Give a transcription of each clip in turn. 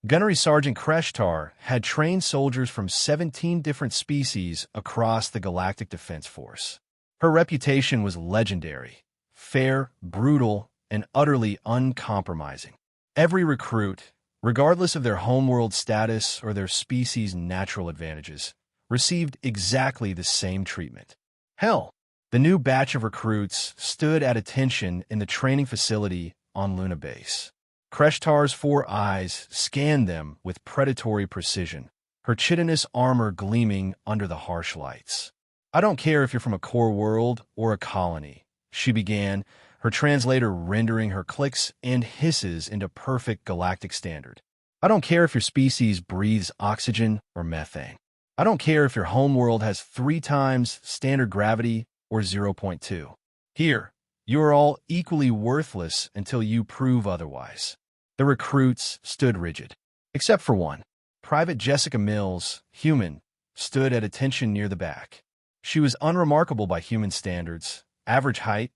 Gunnery Sergeant Kreshtar had trained soldiers from 17 different species across the Galactic Defense Force. Her reputation was legendary, fair, brutal, and utterly uncompromising. Every recruit, regardless of their homeworld status or their species' natural advantages, received exactly the same treatment. Hell, the new batch of recruits stood at attention in the training facility on Luna Base. Kreshtar's 4 eyes scanned them with predatory precision, her chitinous armor gleaming under the harsh lights. "I don't care if you're from a core world or a colony," she began, her translator rendering her clicks and hisses into perfect galactic standard. "I don't care if your species breathes oxygen or methane. I don't care if your homeworld has 3 times standard gravity or 0.2. Here, you are all equally worthless until you prove otherwise." The recruits stood rigid. Except for one. Private Jessica Mills, human, stood at attention near the back. She was unremarkable by human standards, average height,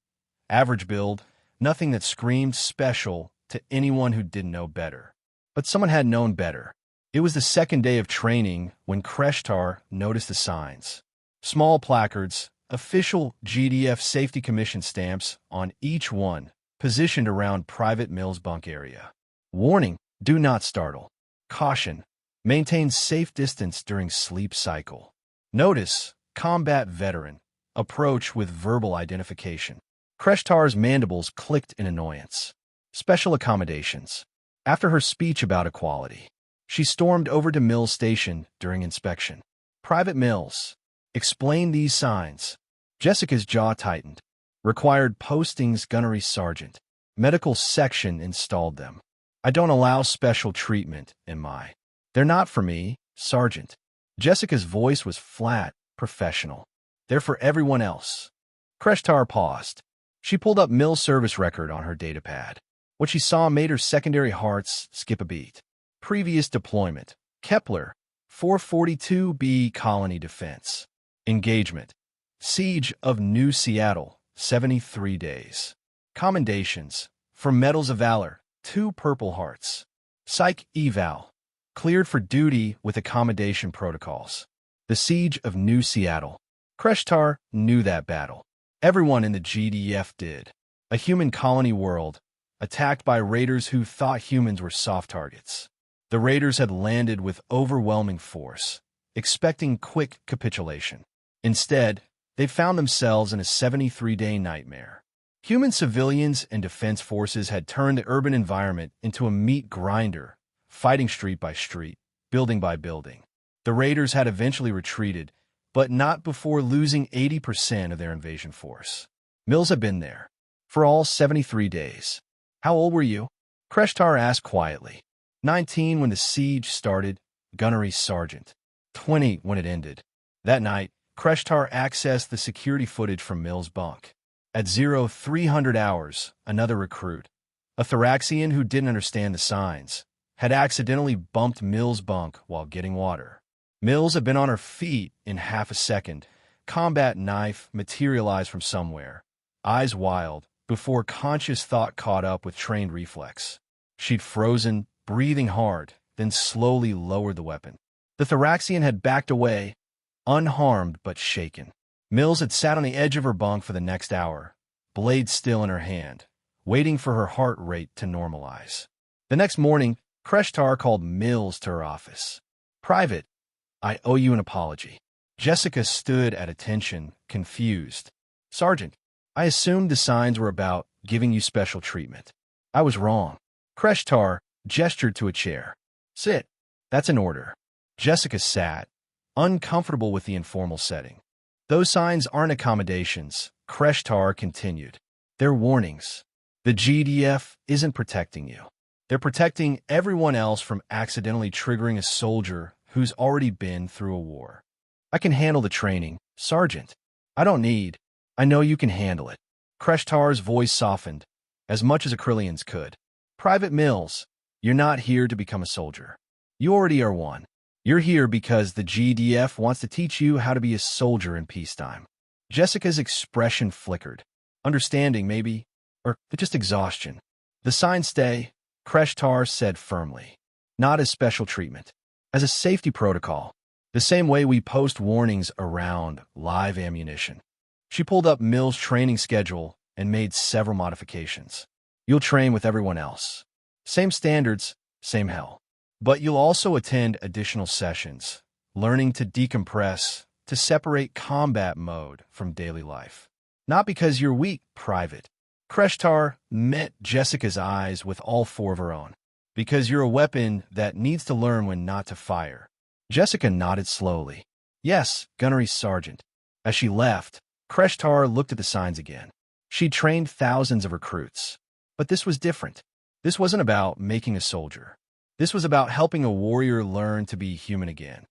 average build, nothing that screamed special to anyone who didn't know better. But someone had known better. It was the second day of training when Kreshtar noticed the signs. Small placards, official GDF Safety Commission stamps on each one, positioned around Private Mills' bunk area. Warning, do not startle. Caution, maintain safe distance during sleep cycle. Notice, combat veteran, approach with verbal identification. Kreshtar's mandibles clicked in annoyance. Special accommodations. After her speech about equality, she stormed over to Mills Station during inspection. "Private Mills, explain these signs." Jessica's jaw tightened. "Required postings, Gunnery Sergeant. Medical section installed them. I don't allow special treatment in my—" "They're not for me, Sergeant." Jessica's voice was flat, professional. "They're for everyone else." Kreshtar paused. She pulled up Mills' service record on her datapad. What she saw made her secondary hearts skip a beat. Previous deployment, Kepler, 442B Colony Defense. Engagement, Siege of New Seattle, 73 days. Commendations, for Medals of Valor, 2 Purple Hearts. Psych Eval, cleared for duty with accommodation protocols. The Siege of New Seattle. Kreshtar knew that battle. Everyone in the GDF did. A human colony world, attacked by raiders who thought humans were soft targets. The raiders had landed with overwhelming force, expecting quick capitulation. Instead, they found themselves in a 73-day nightmare. Human civilians and defense forces had turned the urban environment into a meat grinder, fighting street by street, building by building. The raiders had eventually retreated, but not before losing 80% of their invasion force. Mills had been there for all 73 days. "How old were you?" Kreshtar asked quietly. 19 when the siege started, Gunnery Sergeant. 20 when it ended. That night, Kreshtar accessed the security footage from Mills' bunk. At 0300 hours, another recruit, a Thoraxian who didn't understand the signs, had accidentally bumped Mills' bunk while getting water. Mills had been on her feet in half a second. Combat knife materialized from somewhere, eyes wild, before conscious thought caught up with trained reflex. She'd frozen, breathing hard, then slowly lowered the weapon. The Thoraxian had backed away, unharmed but shaken. Mills had sat on the edge of her bunk for the next hour, blade still in her hand, waiting for her heart rate to normalize. The next morning, Kreshtar called Mills to her office. "Private, I owe you an apology." Jessica stood at attention, confused. "Sergeant, I assumed the signs were about giving you special treatment. I was wrong." Kreshtar gestured to a chair. "Sit. That's an order." Jessica sat, uncomfortable with the informal setting. "Those signs aren't accommodations," Kreshtar continued. "They're warnings. The GDF isn't protecting you. They're protecting everyone else from accidentally triggering a soldier who's already been through a war. I can handle the training, Sergeant. I don't need. I know you can handle it." Kreshtar's voice softened, as much as Acrylian's could. "Private Mills, you're not here to become a soldier. You already are one. You're here because the GDF wants to teach you how to be a soldier in peacetime." Jessica's expression flickered. Understanding, maybe, or just exhaustion. "The signs stay," Kreshtar said firmly. not as special treatment, as a safety protocol, the same way we post warnings around live ammunition. She pulled up Mill's training schedule and made several modifications. You'll train with everyone else. Same standards, same hell. But you'll also attend additional sessions, learning to decompress, to separate combat mode from daily life. Not because you're weak, private. Kreshtar met Jessica's eyes with all four of her own. Because you're a weapon that needs to learn when not to fire. Jessica nodded slowly. Yes, gunnery sergeant. As she left, Kreshtar looked at the signs again. She'd trained thousands of recruits. But this was different. This wasn't about making a soldier. This was about helping a warrior learn to be human again.